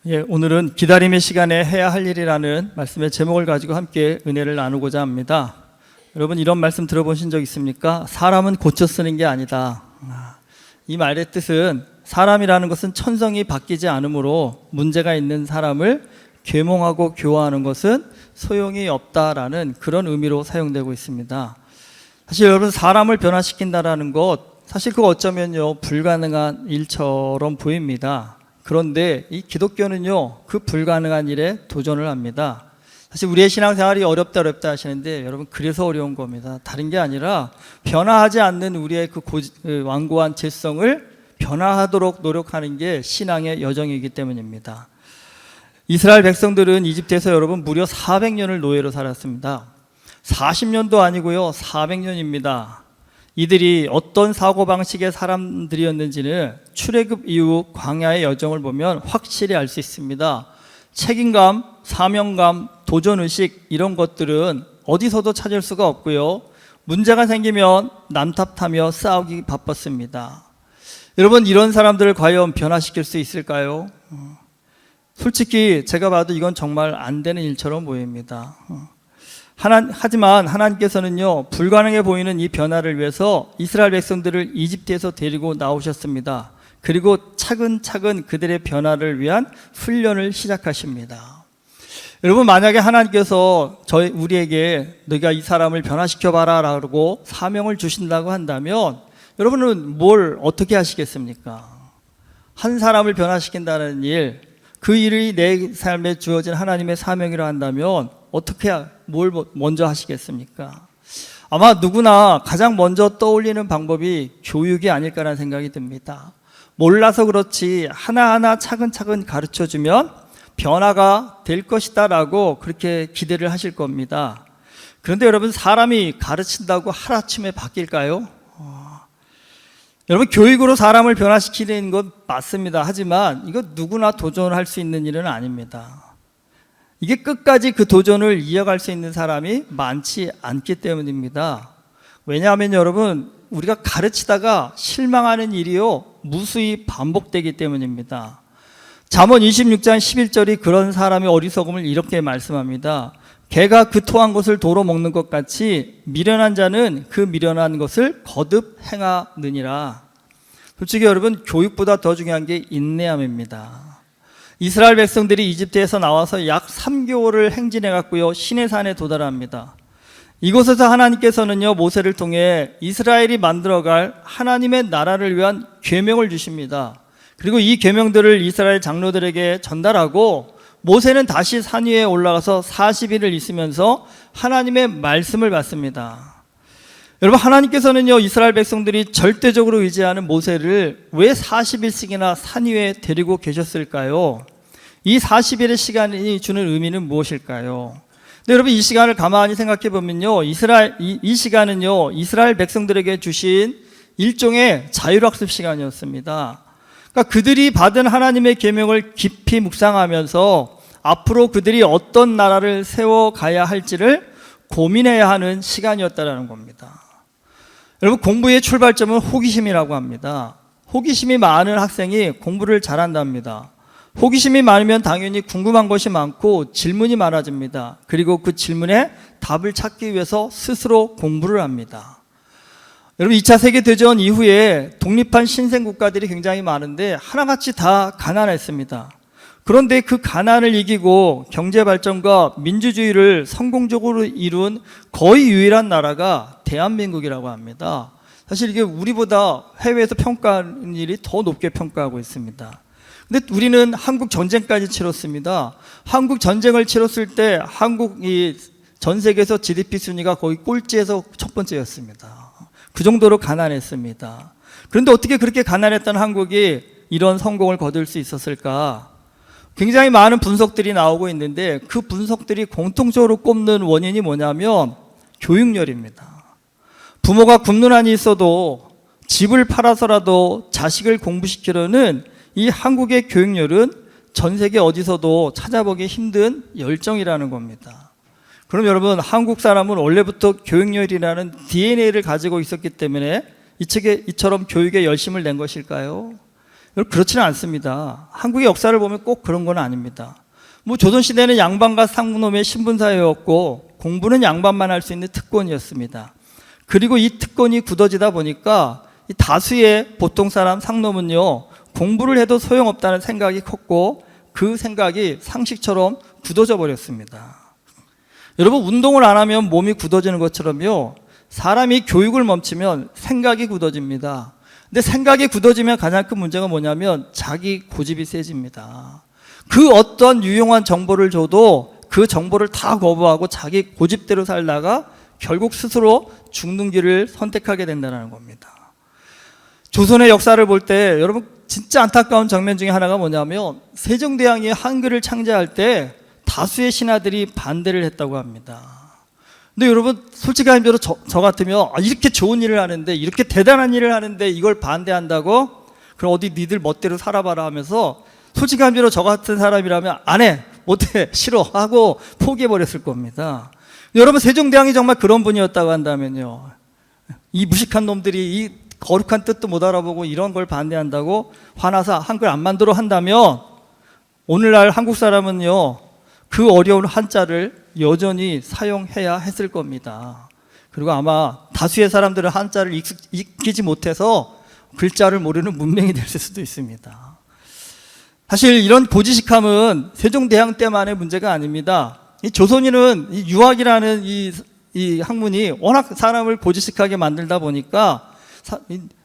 오늘은 기다림의 시간에 해야 할 일이라는 말씀의 제목을 가지고 함께 은혜를 나누고자 합니다. 여러분, 이런 말씀 들어보신 적 있습니까? 사람은 고쳐 쓰는 게 아니다. 이 말의 뜻은 사람이라는 것은 천성이 바뀌지 않으므로 문제가 있는 사람을 계몽하고 교화하는 것은 소용이 없다라는 그런 의미로 사용되고 있습니다. 사실 여러분, 사람을 변화시킨다라는 것, 사실 그거 어쩌면요 불가능한 일처럼 보입니다. 그런데 이 기독교는요 그 불가능한 일에 도전을 합니다. 사실 우리의 신앙생활이 어렵다 하시는데 여러분, 그래서 어려운 겁니다. 다른 게 아니라 변화하지 않는 우리의 그 완고한 죄성을 변화하도록 노력하는 게 신앙의 여정이기 때문입니다. 이스라엘 백성들은 이집트에서 여러분 무려 400년을 노예로 살았습니다. 40년도 아니고요 400년입니다. 이들이 어떤 사고방식의 사람들이었는지는 출애굽 이후 광야의 여정을 보면 확실히 알 수 있습니다. 책임감, 사명감, 도전의식, 이런 것들은 어디서도 찾을 수가 없고요, 문제가 생기면 남 탓하며 싸우기 바빴습니다. 여러분, 이런 사람들을 과연 변화시킬 수 있을까요? 솔직히 제가 봐도 이건 정말 안 되는 일처럼 보입니다. 하지만 하나님께서는요 불가능해 보이는 이 변화를 위해서 이스라엘 백성들을 이집트에서 데리고 나오셨습니다. 그리고 차근차근 그들의 변화를 위한 훈련을 시작하십니다. 여러분, 만약에 하나님께서 우리에게 너희가 이 사람을 변화시켜봐라 라고 사명을 주신다고 한다면 여러분은 뭘 어떻게 하시겠습니까? 한 사람을 변화시킨다는 일, 그 일이 내 삶에 주어진 하나님의 사명이라 한다면 뭘 먼저 하시겠습니까? 아마 누구나 가장 먼저 떠올리는 방법이 교육이 아닐까라는 생각이 듭니다. 몰라서 그렇지 하나하나 차근차근 가르쳐주면 변화가 될 것이다 라고 그렇게 기대를 하실 겁니다. 그런데 여러분, 사람이 가르친다고 하루아침에 바뀔까요? 여러분, 교육으로 사람을 변화시키는 건 맞습니다. 하지만 이거 누구나 도전할 수 있는 일은 아닙니다. 이게 끝까지 그 도전을 이어갈 수 있는 사람이 많지 않기 때문입니다. 왜냐하면 여러분, 우리가 가르치다가 실망하는 일이요 무수히 반복되기 때문입니다. 잠언 26장 11절이 그런 사람의 어리석음을 이렇게 말씀합니다. 개가 그 토한 것을 도로 먹는 것 같이 미련한 자는 그 미련한 것을 거듭 행하느니라. 솔직히 여러분, 교육보다 더 중요한 게 인내함입니다. 이스라엘 백성들이 이집트에서 나와서 약 3개월을 행진해 갔고요 시내산에 도달합니다. 이곳에서 하나님께서는요 모세를 통해 이스라엘이 만들어갈 하나님의 나라를 위한 계명을 주십니다. 그리고 이 계명들을 이스라엘 장로들에게 전달하고 모세는 다시 산 위에 올라가서 40일을 있으면서 하나님의 말씀을 받습니다. 여러분, 하나님께서는요 이스라엘 백성들이 절대적으로 의지하는 모세를 왜 40일씩이나 산 위에 데리고 계셨을까요? 이 40일의 시간이 주는 의미는 무엇일까요? 근데 여러분, 이 시간을 가만히 생각해 보면요 이 시간은요 이스라엘 백성들에게 주신 일종의 자율학습 시간이었습니다. 그러니까 그들이 받은 하나님의 계명을 깊이 묵상하면서 앞으로 그들이 어떤 나라를 세워가야 할지를 고민해야 하는 시간이었다는 겁니다. 여러분, 공부의 출발점은 호기심이라고 합니다. 호기심이 많은 학생이 공부를 잘한답니다. 호기심이 많으면 당연히 궁금한 것이 많고 질문이 많아집니다. 그리고 그 질문에 답을 찾기 위해서 스스로 공부를 합니다. 여러분, 2차 세계대전 이후에 독립한 신생국가들이 굉장히 많은데 하나같이 다 가난했습니다. 그런데 그 가난을 이기고 경제발전과 민주주의를 성공적으로 이룬 거의 유일한 나라가 대한민국이라고 합니다. 사실 이게 우리보다 해외에서 평가하는 일이 더 높게 평가하고 있습니다. 근데 우리는 한국 전쟁까지 치렀습니다. 한국 전쟁을 치렀을 때 한국이 전 세계에서 GDP 순위가 거의 꼴찌에서 첫 번째였습니다. 그 정도로 가난했습니다. 그런데 어떻게 그렇게 가난했던 한국이 이런 성공을 거둘 수 있었을까? 굉장히 많은 분석들이 나오고 있는데 그 분석들이 공통적으로 꼽는 원인이 뭐냐면 교육열입니다. 부모가 굶는 한이 있어도 집을 팔아서라도 자식을 공부시키려는 이 한국의 교육열은 전 세계 어디서도 찾아보기 힘든 열정이라는 겁니다. 그럼 여러분, 한국 사람은 원래부터 교육열이라는 DNA를 가지고 있었기 때문에 이처럼 교육에 열심을 낸 것일까요? 여러분, 그렇지는 않습니다. 한국의 역사를 보면 꼭 그런 건 아닙니다. 뭐 조선시대는 양반과 상무놈의 신분사회였고 공부는 양반만 할 수 있는 특권이었습니다. 그리고 이 특권이 굳어지다 보니까 이 다수의 보통 사람 상놈은요, 공부를 해도 소용없다는 생각이 컸고 그 생각이 상식처럼 굳어져 버렸습니다. 여러분, 운동을 안 하면 몸이 굳어지는 것처럼요, 사람이 교육을 멈추면 생각이 굳어집니다. 근데 생각이 굳어지면 가장 큰 문제가 뭐냐면 자기 고집이 세집니다. 그 어떤 유용한 정보를 줘도 그 정보를 다 거부하고 자기 고집대로 살다가 결국 스스로 죽는 길을 선택하게 된다는 겁니다. 조선의 역사를 볼 때 여러분, 진짜 안타까운 장면 중에 하나가 뭐냐면 세종대왕이 한글을 창제할 때 다수의 신하들이 반대를 했다고 합니다. 근데 여러분, 솔직히 말해서 저 같으면 이렇게 좋은 일을 하는데, 이렇게 대단한 일을 하는데 이걸 반대한다고? 그럼 어디 니들 멋대로 살아봐라 하면서, 솔직히 말해서 저 같은 사람이라면 안 해, 못해, 싫어 하고 포기해버렸을 겁니다. 여러분, 세종대왕이 정말 그런 분이었다고 한다면요, 이 무식한 놈들이 이 거룩한 뜻도 못 알아보고 이런 걸 반대한다고 화나서 한글 안 만들어 한다면 오늘날 한국 사람은요, 그 어려운 한자를 여전히 사용해야 했을 겁니다. 그리고 아마 다수의 사람들은 한자를 익히지 못해서 글자를 모르는 문맹이 될 수도 있습니다. 사실 이런 고지식함은 세종대왕 때만의 문제가 아닙니다. 이 조선인은 이 유학이라는 이 학문이 워낙 사람을 고지식하게 만들다 보니까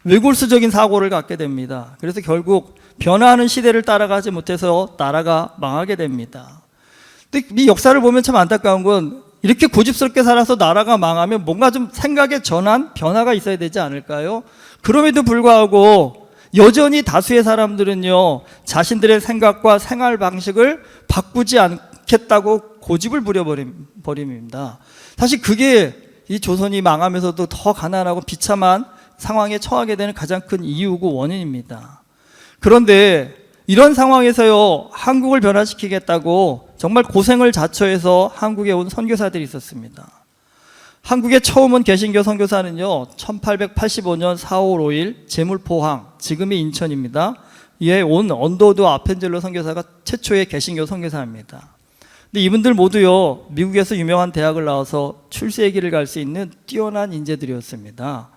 외골수적인 사고를 갖게 됩니다. 그래서 결국 변화하는 시대를 따라가지 못해서 나라가 망하게 됩니다. 근데 이 역사를 보면 참 안타까운 건 이렇게 고집스럽게 살아서 나라가 망하면 뭔가 좀 생각의 전환, 변화가 있어야 되지 않을까요? 그럼에도 불구하고 여전히 다수의 사람들은요, 자신들의 생각과 생활 방식을 바꾸지 않겠다고 고집을 부려버립니다. 사실 그게 이 조선이 망하면서도 더 가난하고 비참한 상황에 처하게 되는 가장 큰 이유고 원인입니다. 그런데 이런 상황에서요, 한국을 변화시키겠다고 정말 고생을 자처해서 한국에 온 선교사들이 있었습니다. 한국에 처음 온 개신교 선교사는요, 1885년 4월 5일 제물포항, 지금의 인천입니다. 이에 온 언더우드 아펜젤로 선교사가 최초의 개신교 선교사입니다. 근데 이분들 모두요, 미국에서 유명한 대학을 나와서 출세의 길을 갈 수 있는 뛰어난 인재들이었습니다.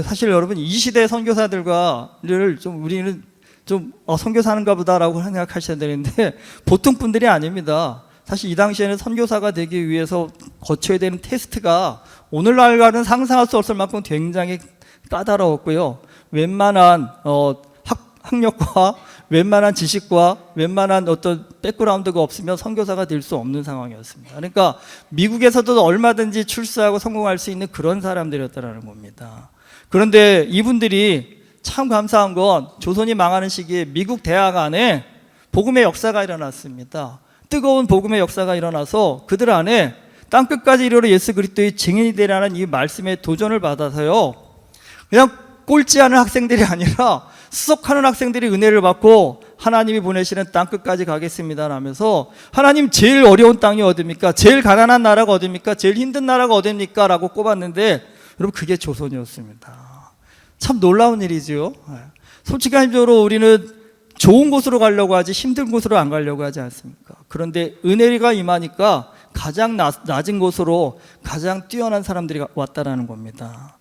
사실 여러분, 이 시대 선교사들과를 좀 우리는 좀 선교사는가 보다라고 생각하셔야 되는데 보통 분들이 아닙니다. 사실 이 당시에는 선교사가 되기 위해서 거쳐야 되는 테스트가 오늘날과는 상상할 수 없을 만큼 굉장히 까다로웠고요. 웬만한 학력과 웬만한 지식과 웬만한 어떤 백그라운드가 없으면 선교사가 될 수 없는 상황이었습니다. 그러니까 미국에서도 얼마든지 출세하고 성공할 수 있는 그런 사람들이었다는 겁니다. 그런데 이분들이 참 감사한 건 조선이 망하는 시기에 미국 대학 안에 복음의 역사가 일어났습니다. 뜨거운 복음의 역사가 일어나서 그들 안에 땅끝까지 이르러 예수 그리스도의 증인이 되라는 이 말씀에 도전을 받아서요, 그냥 꼴찌하는 학생들이 아니라 수석하는 학생들이 은혜를 받고 하나님이 보내시는 땅끝까지 가겠습니다 하면서, 하나님 제일 어려운 땅이 어딥니까? 제일 가난한 나라가 어딥니까? 제일 힘든 나라가 어딥니까? 라고 꼽았는데 여러분, 그게 조선이었습니다. 참 놀라운 일이죠. 솔직한적으로 우리는 좋은 곳으로 가려고 하지 힘든 곳으로 안 가려고 하지 않습니까? 그런데 은혜가 임하니까 가장 낮은 곳으로 가장 뛰어난 사람들이 왔다라는 겁니다.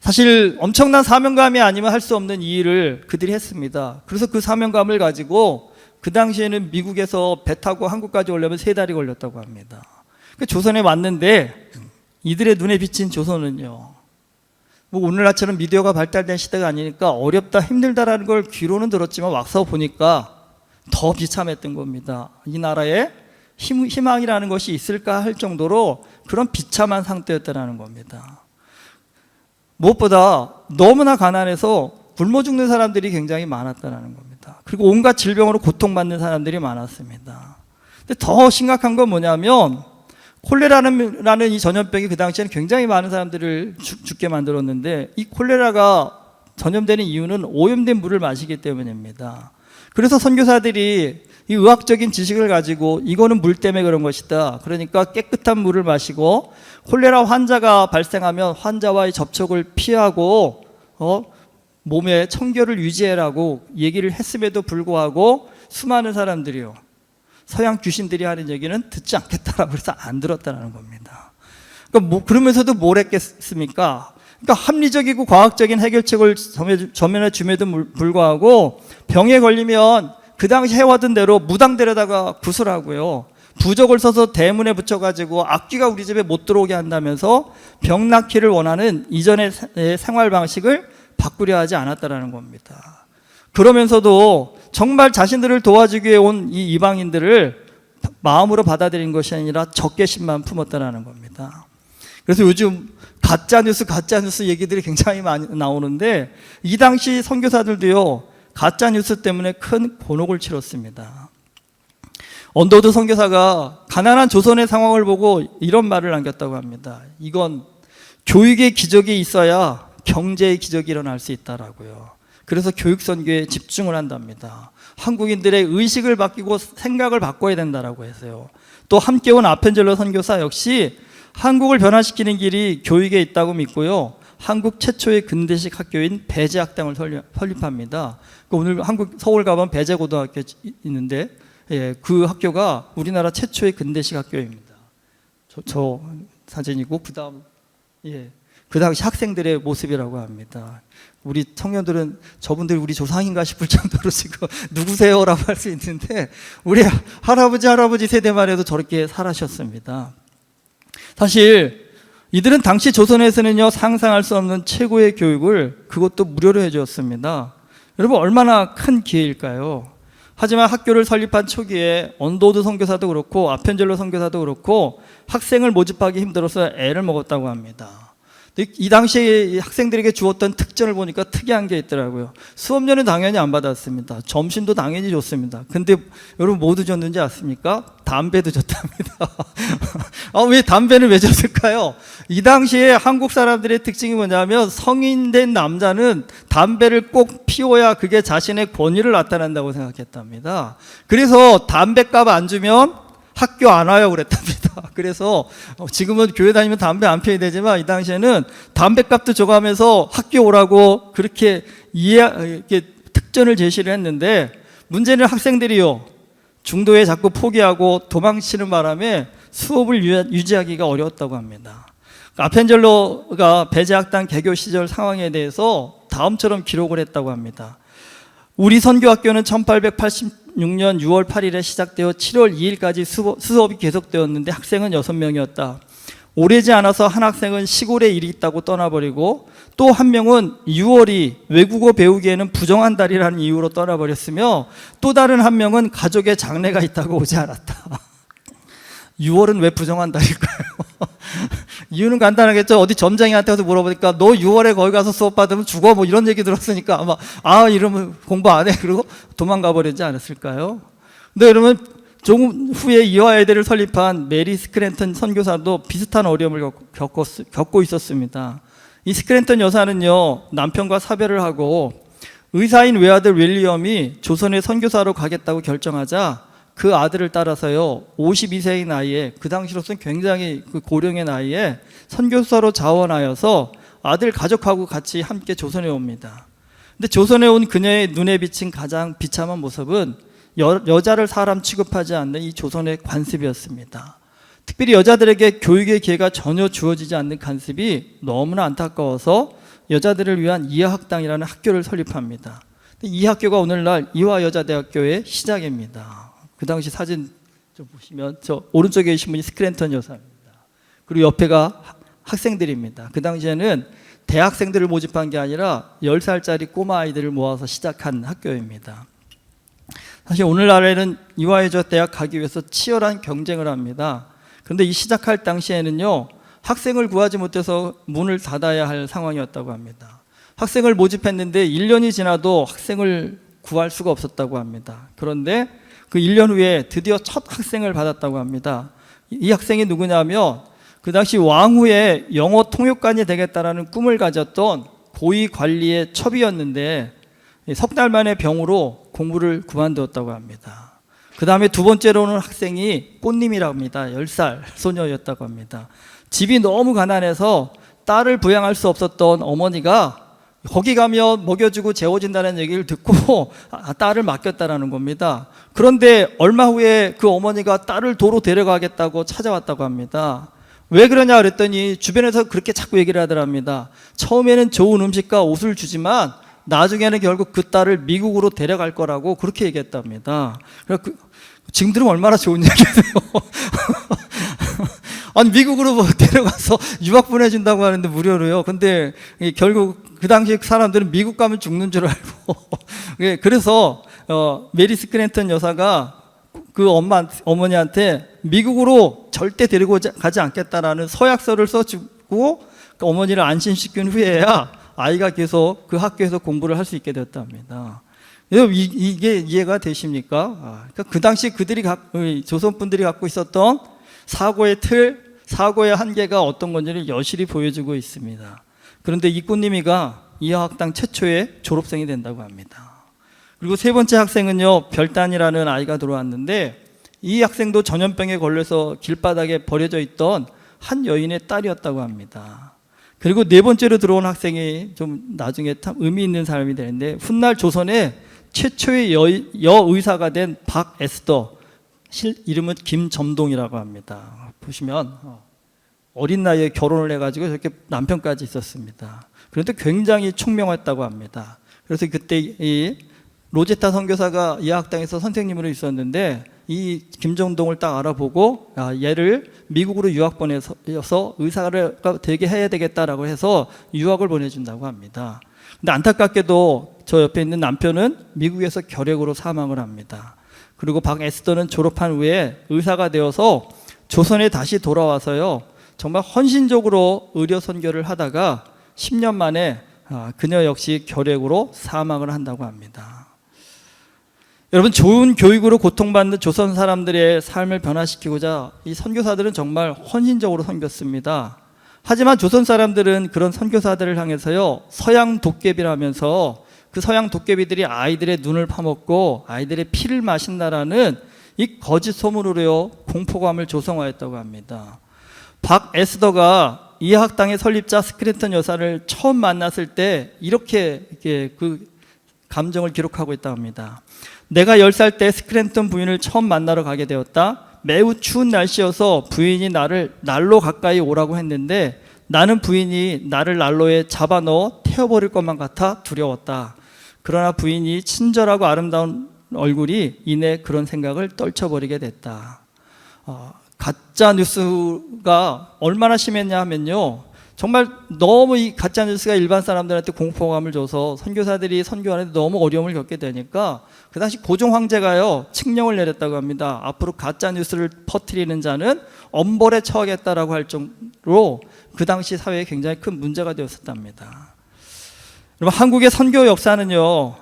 사실 엄청난 사명감이 아니면 할 수 없는 이 일을 그들이 했습니다. 그래서 그 사명감을 가지고 그 당시에는 미국에서 배 타고 한국까지 오려면 3달이 걸렸다고 합니다. 조선에 왔는데 이들의 눈에 비친 조선은요, 뭐 오늘날처럼 미디어가 발달된 시대가 아니니까 어렵다, 힘들다라는 걸 귀로는 들었지만 와서 보니까 더 비참했던 겁니다. 이 나라에 희망이라는 것이 있을까 할 정도로 그런 비참한 상태였다는 겁니다. 무엇보다 너무나 가난해서 굶어 죽는 사람들이 굉장히 많았다는 겁니다. 그리고 온갖 질병으로 고통받는 사람들이 많았습니다. 근데 더 심각한 건 뭐냐면 콜레라라는 이 전염병이 그 당시에는 굉장히 많은 사람들을 죽게 만들었는데, 이 콜레라가 전염되는 이유는 오염된 물을 마시기 때문입니다. 그래서 선교사들이 이 의학적인 지식을 가지고 이거는 물 때문에 그런 것이다, 그러니까 깨끗한 물을 마시고 콜레라 환자가 발생하면 환자와의 접촉을 피하고 몸의 청결을 유지해라고 얘기를 했음에도 불구하고 수많은 사람들이요, 서양 귀신들이 하는 얘기는 듣지 않겠다라고 해서 안 들었다는 겁니다. 그러니까 그러면서도 뭘 했겠습니까? 그러니까 합리적이고 과학적인 해결책을 전면에 줌에도 불구하고 병에 걸리면 그 당시 해왔던 대로 무당들에다가 구슬하고요, 부적을 써서 대문에 붙여가지고 악귀가 우리 집에 못 들어오게 한다면서 병 낫기를 원하는 이전의 생활 방식을 바꾸려 하지 않았다라는 겁니다. 그러면서도 정말 자신들을 도와주기 위해 온 이 이방인들을 마음으로 받아들인 것이 아니라 적개심만 품었다라는 겁니다. 그래서 요즘 가짜뉴스 얘기들이 굉장히 많이 나오는데, 이 당시 선교사들도요, 가짜뉴스 때문에 큰 곤혹을 치렀습니다. 언더우드 선교사가 가난한 조선의 상황을 보고 이런 말을 남겼다고 합니다. 이건 교육의 기적이 있어야 경제의 기적이 일어날 수 있다라고요. 그래서 교육 선교에 집중을 한답니다. 한국인들의 의식을 바뀌고 생각을 바꿔야 된다라고 했어요. 또 함께 온 아펜젤로 선교사 역시 한국을 변화시키는 길이 교육에 있다고 믿고요, 한국 최초의 근대식 학교인 배제학당을 설립합니다. 오늘 한국 서울 가면 배제고등학교 있는데, 예, 그 학교가 우리나라 최초의 근대식 학교입니다. 저 사진이고, 그다음, 예, 그 당시 학생들의 모습이라고 합니다. 우리 청년들은 저분들이 우리 조상인가 싶을 정도로 지금 누구세요라고 할 수 있는데, 우리 할아버지 세대만 해도 저렇게 살아셨습니다. 사실 이들은 당시 조선에서는요, 상상할 수 없는 최고의 교육을, 그것도 무료로 해주었습니다. 여러분, 얼마나 큰 기회일까요? 하지만 학교를 설립한 초기에 언더우드 선교사도 그렇고 아펜젤로 선교사도 그렇고 학생을 모집하기 힘들어서 애를 먹었다고 합니다. 이 당시에 학생들에게 주었던 특전을 보니까 특이한 게 있더라고요. 수업료는 당연히 안 받았습니다. 점심도 당연히 줬습니다. 근데 여러분 뭐 드셨는지 아십니까? 담배도 줬답니다. 왜 담배는 왜 줬을까요? 이 당시에 한국 사람들의 특징이 뭐냐면, 성인된 남자는 담배를 꼭 피워야 그게 자신의 권위를 나타낸다고 생각했답니다. 그래서 담배값 안 주면 학교 안 와요 그랬답니다. 그래서 지금은 교회 다니면 담배 안 피워야 되지만, 이 당시에는 담배값도 줘가면서 학교 오라고 그렇게 이렇게 특전을 제시를 했는데, 문제는 학생들이요, 중도에 자꾸 포기하고 도망치는 바람에 수업을 유지하기가 어려웠다고 합니다. 아펜젤로가 배제학당 개교 시절 상황에 대해서 다음처럼 기록을 했다고 합니다. 우리 선교학교는 1886년 6월 8일에 시작되어 7월 2일까지 수업이 계속되었는데 학생은 6명이었다. 오래지 않아서 한 학생은 시골에 일이 있다고 떠나버리고, 또 한 명은 6월이 외국어 배우기에는 부정한 달이라는 이유로 떠나버렸으며, 또 다른 한 명은 가족의 장례가 있다고 오지 않았다. 6월은 왜 부정한 달일까요? 이유는 간단하겠죠. 어디 점장이한테 가서 물어보니까 너 6월에 거기 가서 수업 받으면 죽어, 뭐 이런 얘기 들었으니까 아마 이러면 공부 안 해, 그리고 도망가 버리지 않았을까요? 근데 여러분, 조금 후에 이화여대를 설립한 메리 스크랜턴 선교사도 비슷한 어려움을 겪고 있었습니다. 이 스크랜턴 여사는요, 남편과 사별을 하고 의사인 외아들 윌리엄이 조선에 선교사로 가겠다고 결정하자 그 아들을 따라서요, 52세의 나이에, 그 당시로서는 굉장히 고령의 나이에 선교사로 자원하여서 아들 가족하고 같이 함께 조선에 옵니다. 근데 조선에 온 그녀의 눈에 비친 가장 비참한 모습은 여자를 사람 취급하지 않는 이 조선의 관습이었습니다. 특별히 여자들에게 교육의 기회가 전혀 주어지지 않는 관습이 너무나 안타까워서 여자들을 위한 이화학당이라는 학교를 설립합니다. 이 학교가 오늘날 이화여자대학교의 시작입니다. 그 당시 사진 좀 보시면 저 오른쪽에 계신 분이 스크랜턴 여사입니다. 그리고 옆에가 학생들입니다. 그 당시에는 대학생들을 모집한 게 아니라 10살짜리 꼬마 아이들을 모아서 시작한 학교입니다. 사실 오늘날에는 이화여자 대학 가기 위해서 치열한 경쟁을 합니다. 그런데 이 시작할 당시에는요, 학생을 구하지 못해서 문을 닫아야 할 상황이었다고 합니다. 학생을 모집했는데 1년이 지나도 학생을 구할 수가 없었다고 합니다. 그런데 그 1년 후에 드디어 첫 학생을 받았다고 합니다. 이 학생이 누구냐면 그 당시 왕후의 영어 통역관이 되겠다라는 꿈을 가졌던 고위 관리의 첩이었는데 석 달 만에 병으로 공부를 그만두었다고 합니다. 그 다음에 두 번째로는 학생이 꽃님이라고 합니다. 10살 소녀였다고 합니다. 집이 너무 가난해서 딸을 부양할 수 없었던 어머니가 거기 가면 먹여주고 재워진다는 얘기를 듣고 딸을 맡겼다라는 겁니다. 그런데 얼마 후에 그 어머니가 딸을 도로 데려가겠다고 찾아왔다고 합니다. 왜 그러냐 그랬더니 주변에서 그렇게 자꾸 얘기를 하더랍니다. 처음에는 좋은 음식과 옷을 주지만 나중에는 결국 그 딸을 미국으로 데려갈 거라고 그렇게 얘기했답니다. 지금 들으면 얼마나 좋은 얘기세요. 아니 미국으로 뭐 데려가서 유학 보내준다고 하는데 무료로요. 근데 결국 그 당시 사람들은 미국 가면 죽는 줄 알고 그래서 메리 스크랜턴 여사가 그 어머니한테 미국으로 절대 데리고 가지 않겠다라는 서약서를 써주고 그 어머니를 안심시킨 후에야 아이가 계속 그 학교에서 공부를 할 수 있게 되었답니다. 이게 이해가 되십니까? 그러니까 그 당시 그들이 조선 분들이 갖고 있었던 사고의 틀, 사고의 한계가 어떤 건지를 여실히 보여주고 있습니다. 그런데 이 꽃님이가 이화학당 최초의 졸업생이 된다고 합니다. 그리고 세 번째 학생은요, 별단이라는 아이가 들어왔는데 이 학생도 전염병에 걸려서 길바닥에 버려져 있던 한 여인의 딸이었다고 합니다. 그리고 네 번째로 들어온 학생이 좀 나중에 참 의미 있는 사람이 되는데 훗날 조선의 최초의 여의사가 된 박에스더, 이름은 김점동이라고 합니다. 보시면 어린 나이에 결혼을 해가지고 저렇게 남편까지 있었습니다. 그런데 굉장히 총명했다고 합니다. 그래서 그때 이 로제타 선교사가 이화학당에서 선생님으로 있었는데 이 김정동을 딱 알아보고 얘를 미국으로 유학 보내서 의사가 되게 해야 되겠다라고 해서 유학을 보내준다고 합니다. 근데 안타깝게도 저 옆에 있는 남편은 미국에서 결핵으로 사망을 합니다. 그리고 박에스더는 졸업한 후에 의사가 되어서 조선에 다시 돌아와서요, 정말 헌신적으로 의료 선교를 하다가 10년 만에 그녀 역시 결핵으로 사망을 한다고 합니다. 여러분, 좋은 교육으로 고통받는 조선 사람들의 삶을 변화시키고자 이 선교사들은 정말 헌신적으로 섬겼습니다. 하지만 조선 사람들은 그런 선교사들을 향해서요, 서양 도깨비라면서 그 서양 도깨비들이 아이들의 눈을 파먹고 아이들의 피를 마신다라는 이 거짓 소문으로요, 공포감을 조성하였다고 합니다. 박에스더가 이화학당의 설립자 스크랜턴 여사를 처음 만났을 때 이렇게 그 감정을 기록하고 있다고 합니다. 내가 10살 때 스크랜턴 부인을 처음 만나러 가게 되었다. 매우 추운 날씨여서 부인이 나를 난로 가까이 오라고 했는데 나는 부인이 나를 난로에 잡아넣어 태워버릴 것만 같아 두려웠다. 그러나 부인이 친절하고 아름다운 얼굴이 이내 그런 생각을 떨쳐버리게 됐다. 가짜 뉴스가 얼마나 심했냐 하면요, 정말 너무 이 가짜 뉴스가 일반 사람들한테 공포감을 줘서 선교사들이 선교하는데 너무 어려움을 겪게 되니까 그 당시 고종 황제가요, 칙령을 내렸다고 합니다. 앞으로 가짜 뉴스를 퍼뜨리는 자는 엄벌에 처하겠다라고 할 정도로 그 당시 사회에 굉장히 큰 문제가 되었었답니다. 여러분, 한국의 선교 역사는요,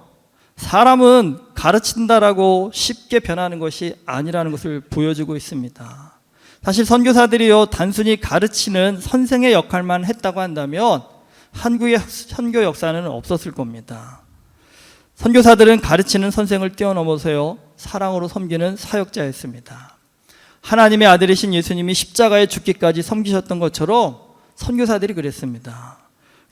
사람은 가르친다라고 쉽게 변하는 것이 아니라는 것을 보여주고 있습니다. 사실 선교사들이요, 단순히 가르치는 선생의 역할만 했다고 한다면 한국의 선교 역사는 없었을 겁니다. 선교사들은 가르치는 선생을 뛰어넘어서요, 사랑으로 섬기는 사역자였습니다. 하나님의 아들이신 예수님이 십자가에 죽기까지 섬기셨던 것처럼 선교사들이 그랬습니다.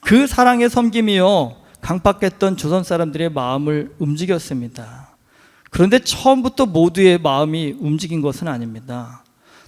그 사랑의 섬김이요, 강박했던 조선 사람들의 마음을 움직였습니다. 그런데 처음부터 모두의 마음이 움직인 것은 아닙니다.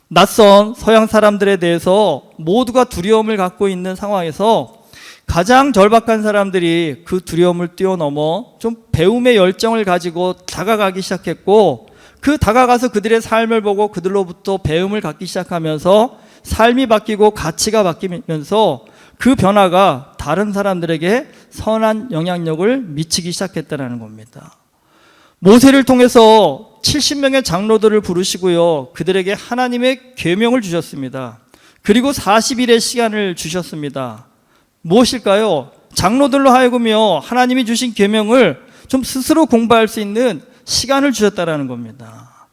낯선 서양 사람들에 대해서 모두가 두려움을 갖고 있는 상황에서 가장 절박한 사람들이 그 두려움을 뛰어넘어 좀 배움의 열정을 가지고 다가가기 시작했고, 그 다가가서 그들의 삶을 보고 그들로부터 배움을 갖기 시작하면서 삶이 바뀌고 가치가 바뀌면서 그 변화가 다른 사람들에게 선한 영향력을 미치기 시작했다는 겁니다. 모세를 통해서 70명의 장로들을 부르시고요, 그들에게 하나님의 계명을 주셨습니다. 그리고 40일의 시간을 주셨습니다. 무엇일까요? 장로들로 하여금요, 하나님이 주신 계명을 좀 스스로 공부할 수 있는 시간을 주셨다라는 겁니다.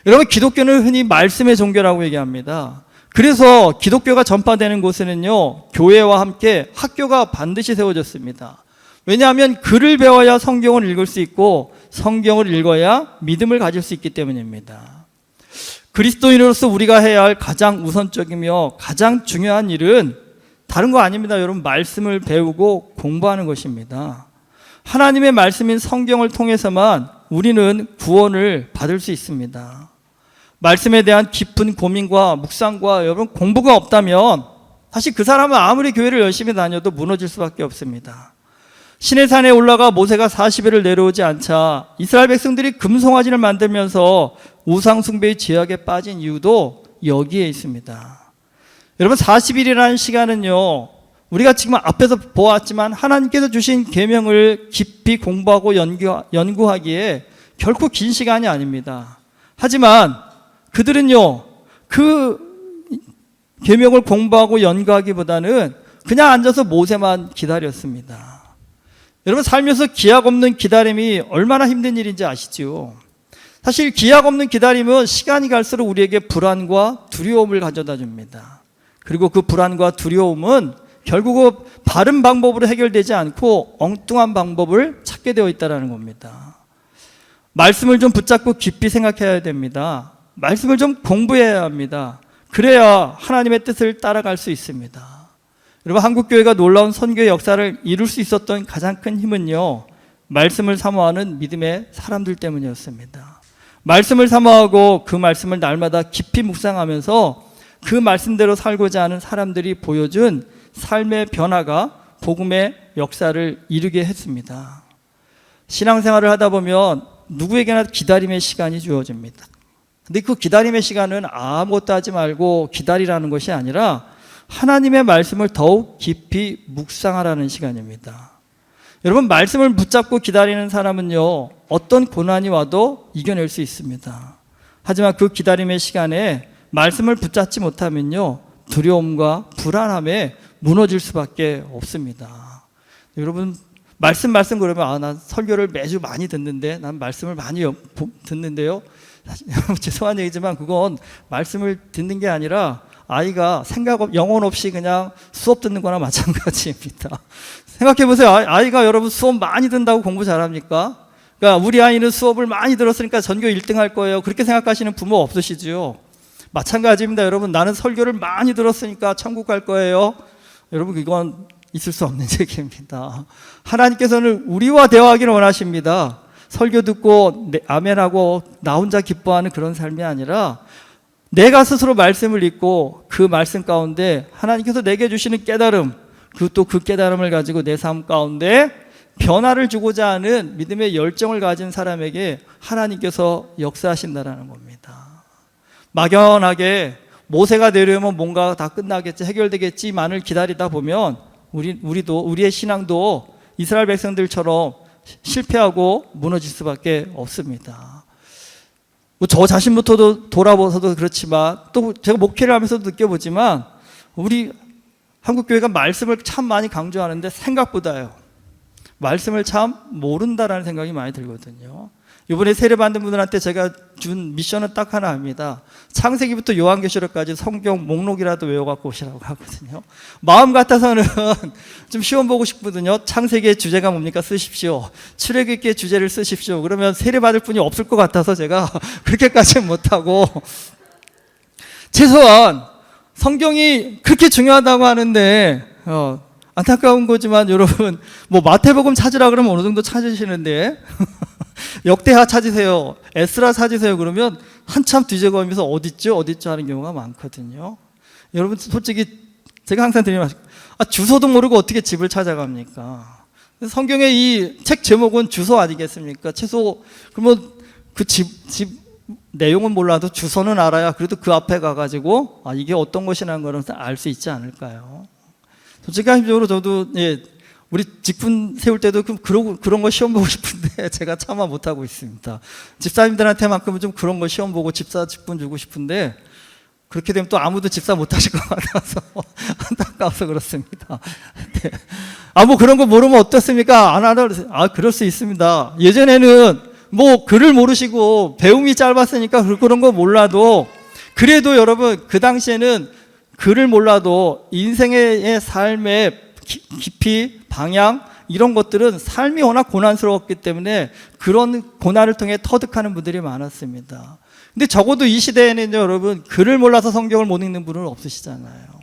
여러분, 기독교는 흔히 말씀의 종교라고 얘기합니다. 그래서 기독교가 전파되는 곳에는요, 교회와 함께 학교가 반드시 세워졌습니다. 왜냐하면 글을 배워야 성경을 읽을 수 있고 성경을 읽어야 믿음을 가질 수 있기 때문입니다. 그리스도인으로서 우리가 해야 할 가장 우선적이며 가장 중요한 일은 다른 거 아닙니다. 여러분, 말씀을 배우고 공부하는 것입니다. 하나님의 말씀인 성경을 통해서만 우리는 구원을 받을 수 있습니다. 말씀에 대한 깊은 고민과 묵상과 여러분 공부가 없다면 사실 그 사람은 아무리 교회를 열심히 다녀도 무너질 수밖에 없습니다. 시내산에 올라가 모세가 40일을 내려오지 않자 이스라엘 백성들이 금송아지를 만들면서 우상 숭배의 죄악에 빠진 이유도 여기에 있습니다. 여러분, 40일이라는 시간은요, 우리가 지금 앞에서 보았지만 하나님께서 주신 계명을 깊이 공부하고 연구하기에 결코 긴 시간이 아닙니다. 하지만 그들은요, 그 계명을 공부하고 연구하기보다는 그냥 앉아서 모세만 기다렸습니다. 여러분, 살면서 기약 없는 기다림이 얼마나 힘든 일인지 아시죠? 사실 기약 없는 기다림은 시간이 갈수록 우리에게 불안과 두려움을 가져다 줍니다. 그리고 그 불안과 두려움은 결국은 바른 방법으로 해결되지 않고 엉뚱한 방법을 찾게 되어 있다는 겁니다. 말씀을 좀 붙잡고 깊이 생각해야 됩니다. 말씀을 좀 공부해야 합니다. 그래야 하나님의 뜻을 따라갈 수 있습니다. 여러분, 한국교회가 놀라운 선교의 역사를 이룰 수 있었던 가장 큰 힘은요, 말씀을 사모하는 믿음의 사람들 때문이었습니다. 말씀을 사모하고 그 말씀을 날마다 깊이 묵상하면서 그 말씀대로 살고자 하는 사람들이 보여준 삶의 변화가 복음의 역사를 이루게 했습니다. 신앙생활을 하다 보면 누구에게나 기다림의 시간이 주어집니다. 근데 그 기다림의 시간은 아무것도 하지 말고 기다리라는 것이 아니라 하나님의 말씀을 더욱 깊이 묵상하라는 시간입니다. 여러분, 말씀을 붙잡고 기다리는 사람은요, 어떤 고난이 와도 이겨낼 수 있습니다. 하지만 그 기다림의 시간에 말씀을 붙잡지 못하면요, 두려움과 불안함에 무너질 수밖에 없습니다. 여러분, 말씀 그러면 난 설교를 매주 많이 듣는데, 난 말씀을 많이 듣는데요. 사실 죄송한 얘기지만 그건 말씀을 듣는 게 아니라 아이가 영혼 없이 그냥 수업 듣는 거나 마찬가지입니다. 생각해 보세요. 아이가 여러분 수업 많이 듣는다고 공부 잘합니까? 그러니까 우리 아이는 수업을 많이 들었으니까 전교 1등 할 거예요. 그렇게 생각하시는 부모 없으시죠? 마찬가지입니다. 여러분, 나는 설교를 많이 들었으니까 천국 갈 거예요. 여러분, 이건 있을 수 없는 얘기입니다. 하나님께서는 우리와 대화하기를 원하십니다. 설교 듣고 아멘하고 나 혼자 기뻐하는 그런 삶이 아니라 내가 스스로 말씀을 읽고 그 말씀 가운데 하나님께서 내게 주시는 깨달음, 또 그 깨달음을 가지고 내 삶 가운데 변화를 주고자 하는 믿음의 열정을 가진 사람에게 하나님께서 역사하신다는 겁니다. 막연하게 모세가 내려오면 뭔가 다 끝나겠지, 해결되겠지만을 기다리다 보면 우리의 신앙도 이스라엘 백성들처럼 실패하고 무너질 수밖에 없습니다. 저 자신부터도 돌아보서도 그렇지만 또 제가 목회를 하면서도 느껴보지만 우리 한국교회가 말씀을 참 많이 강조하는데 생각보다요, 말씀을 참 모른다라는 생각이 많이 들거든요. 이번에 세례받는 분들한테 제가 준 미션은 딱 하나 합니다. 창세기부터 요한계시록까지 성경 목록이라도 외워갖고 오시라고 하거든요. 마음 같아서는 좀 시험 보고 싶거든요. 창세기의 주제가 뭡니까? 쓰십시오. 출애굽기의 주제를 쓰십시오. 그러면 세례받을 분이 없을 것 같아서 제가 그렇게까지는 못하고, 최소한 성경이 그렇게 중요하다고 하는데 안타까운 거지만 여러분, 뭐 마태복음 찾으라 그러면 어느 정도 찾으시는데 역대하 찾으세요, 에스라 찾으세요 그러면 한참 뒤져가면서 어딨죠 하는 경우가 많거든요. 여러분, 솔직히 제가 항상 드리는 말씀, 주소도 모르고 어떻게 집을 찾아갑니까? 성경의 이 책 제목은 주소 아니겠습니까? 최소 그러면 그 집 내용은 몰라도 주소는 알아야 그래도 그 앞에 가가지고 이게 어떤 것이라는 걸 알 수 있지 않을까요? 솔직히적으로 저도 우리 직분 세울 때도 그런 거 시험 보고 싶은데 제가 차마 못하고 있습니다. 집사님들한테만큼은 좀 그런 거 시험 보고 집사 직분 주고 싶은데 그렇게 되면 또 아무도 집사 못하실 것 같아서 안타까워서 그렇습니다. 네. 뭐 그런 거 모르면 어떻습니까? 안 하라 그러세요. 그럴 수 있습니다. 예전에는 뭐 글을 모르시고 배움이 짧았으니까 그런 거 몰라도, 그래도 여러분 그 당시에는 글을 몰라도 인생의 삶의 깊이, 방향 이런 것들은 삶이 워낙 고난스러웠기 때문에 그런 고난을 통해 터득하는 분들이 많았습니다. 근데 적어도 이 시대에는 여러분 글을 몰라서 성경을 못 읽는 분은 없으시잖아요.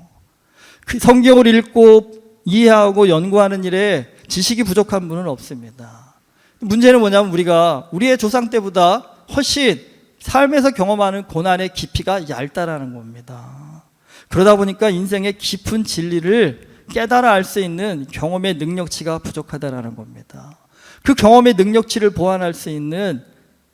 그 성경을 읽고 이해하고 연구하는 일에 지식이 부족한 분은 없습니다. 문제는 뭐냐면 우리가 우리의 조상 때보다 훨씬 삶에서 경험하는 고난의 깊이가 얇다라는 겁니다. 그러다 보니까 인생의 깊은 진리를 깨달아 알 수 있는 경험의 능력치가 부족하다라는 겁니다. 그 경험의 능력치를 보완할 수 있는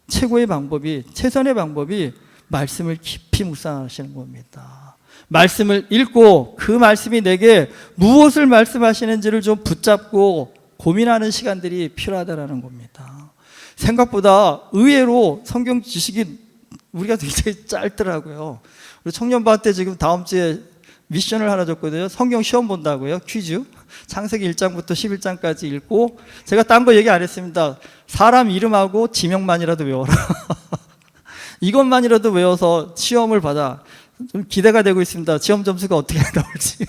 최선의 방법이 말씀을 깊이 묵상하시는 겁니다. 말씀을 읽고 그 말씀이 내게 무엇을 말씀하시는지를 좀 붙잡고 고민하는 시간들이 필요하다라는 겁니다. 생각보다 의외로 성경 지식이 우리가 굉장히 짧더라고요. 우리 청년반한테 지금 다음 주에 미션을 하나 줬거든요. 성경 시험 본다고요. 퀴즈. 창세기 1장부터 11장까지 읽고, 제가 딴 거 얘기 안 했습니다. 사람 이름하고 지명만이라도 외워라. 이것만이라도 외워서 시험을 받아. 좀 기대가 되고 있습니다. 시험 점수가 어떻게 나올지.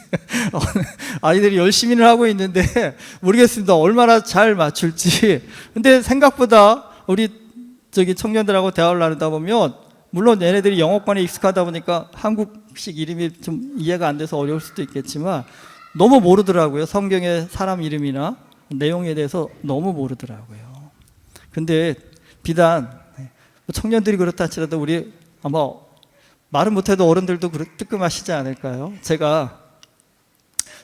아이들이 열심히는 하고 있는데 모르겠습니다. 얼마나 잘 맞출지. 근데 생각보다 우리 청년들하고 대화를 나누다 보면, 물론 얘네들이 영어권에 익숙하다 보니까 한국식 이름이 좀 이해가 안 돼서 어려울 수도 있겠지만 너무 모르더라고요. 성경의 사람 이름이나 내용에 대해서 너무 모르더라고요. 근데 비단 청년들이 그렇다 할지라도 우리 아마 말은 못해도 어른들도 뜨끔하시지 않을까요? 제가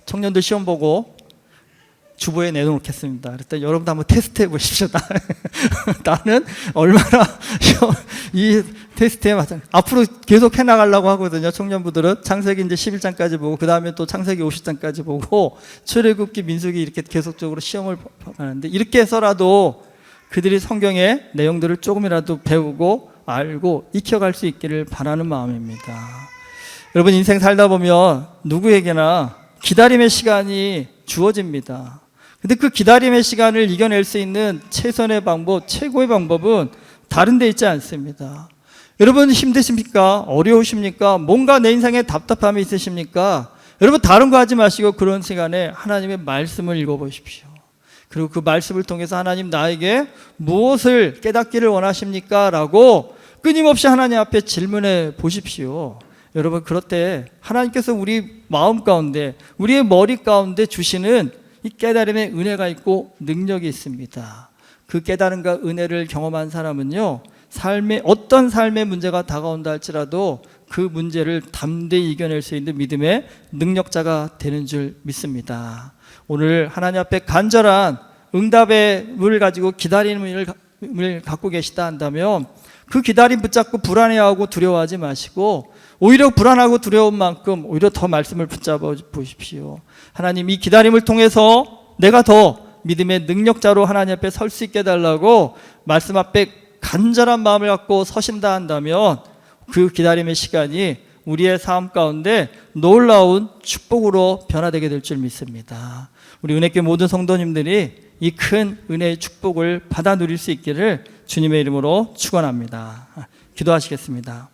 청년들 시험 보고 주보에 내놓겠습니다. 그랬더니 여러분도 한번 테스트 해보십시오. 나는 얼마나 이 테스트에 맞아. 앞으로 계속 해나가려고 하거든요. 청년부들은 창세기 이제 11장까지 보고, 그 다음에 또 창세기 50장까지 보고, 출애굽기, 민수기 이렇게 계속적으로 시험을 하는데, 이렇게 해서라도 그들이 성경의 내용들을 조금이라도 배우고 알고 익혀갈 수 있기를 바라는 마음입니다. 여러분, 인생 살다 보면 누구에게나 기다림의 시간이 주어집니다. 근데 그 기다림의 시간을 이겨낼 수 있는 최선의 방법, 최고의 방법은 다른 데 있지 않습니다. 여러분 힘드십니까? 어려우십니까? 뭔가 내 인생에 답답함이 있으십니까? 여러분 다른 거 하지 마시고 그런 시간에 하나님의 말씀을 읽어보십시오. 그리고 그 말씀을 통해서 하나님 나에게 무엇을 깨닫기를 원하십니까? 라고 끊임없이 하나님 앞에 질문해 보십시오. 여러분 그럴 때 하나님께서 우리 마음 가운데, 우리의 머리 가운데 주시는 이 깨달음의 은혜가 있고 능력이 있습니다. 그 깨달음과 은혜를 경험한 사람은요, 어떤 삶의 문제가 다가온다 할지라도 그 문제를 담대히 이겨낼 수 있는 믿음의 능력자가 되는 줄 믿습니다. 오늘 하나님 앞에 간절한 응답의 문을 가지고 기다림을 갖고 계시다 한다면 그 기다림 붙잡고 불안해하고 두려워하지 마시고, 오히려 불안하고 두려운 만큼 오히려 더 말씀을 붙잡아 보십시오. 하나님 이 기다림을 통해서 내가 더 믿음의 능력자로 하나님 앞에 설 수 있게 해달라고 말씀 앞에 간절한 마음을 갖고 서신다 한다면 그 기다림의 시간이 우리의 삶 가운데 놀라운 축복으로 변화되게 될 줄 믿습니다. 우리 은혜교회 모든 성도님들이 이 큰 은혜의 축복을 받아 누릴 수 있기를 주님의 이름으로 축원합니다. 기도하시겠습니다.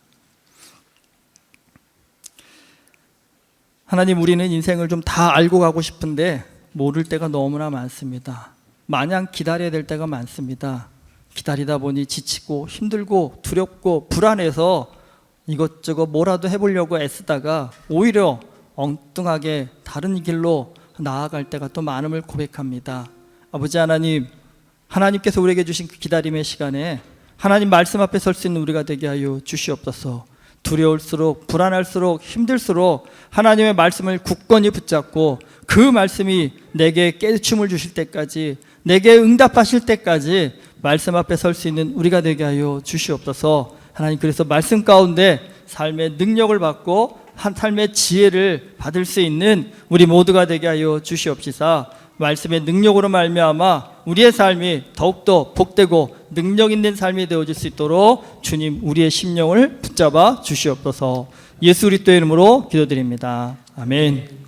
하나님, 우리는 인생을 좀 다 알고 가고 싶은데 모를 때가 너무나 많습니다. 마냥 기다려야 될 때가 많습니다. 기다리다 보니 지치고 힘들고 두렵고 불안해서 이것저것 뭐라도 해보려고 애쓰다가 오히려 엉뚱하게 다른 길로 나아갈 때가 또 많음을 고백합니다. 아버지 하나님, 하나님께서 우리에게 주신 그 기다림의 시간에 하나님 말씀 앞에 설 수 있는 우리가 되게 하여 주시옵소서. 두려울수록 불안할수록 힘들수록 하나님의 말씀을 굳건히 붙잡고 그 말씀이 내게 깨춤을 주실 때까지, 내게 응답하실 때까지 말씀 앞에 설 수 있는 우리가 되게 하여 주시옵소서. 하나님, 그래서 말씀 가운데 삶의 능력을 받고 삶의 지혜를 받을 수 있는 우리 모두가 되게 하여 주시옵시사. 말씀의 능력으로 말미암아 우리의 삶이 더욱더 복되고 능력 있는 삶이 되어질 수 있도록 주님 우리의 심령을 붙잡아 주시옵소서. 예수 그리스도의 이름으로 기도드립니다. 아멘.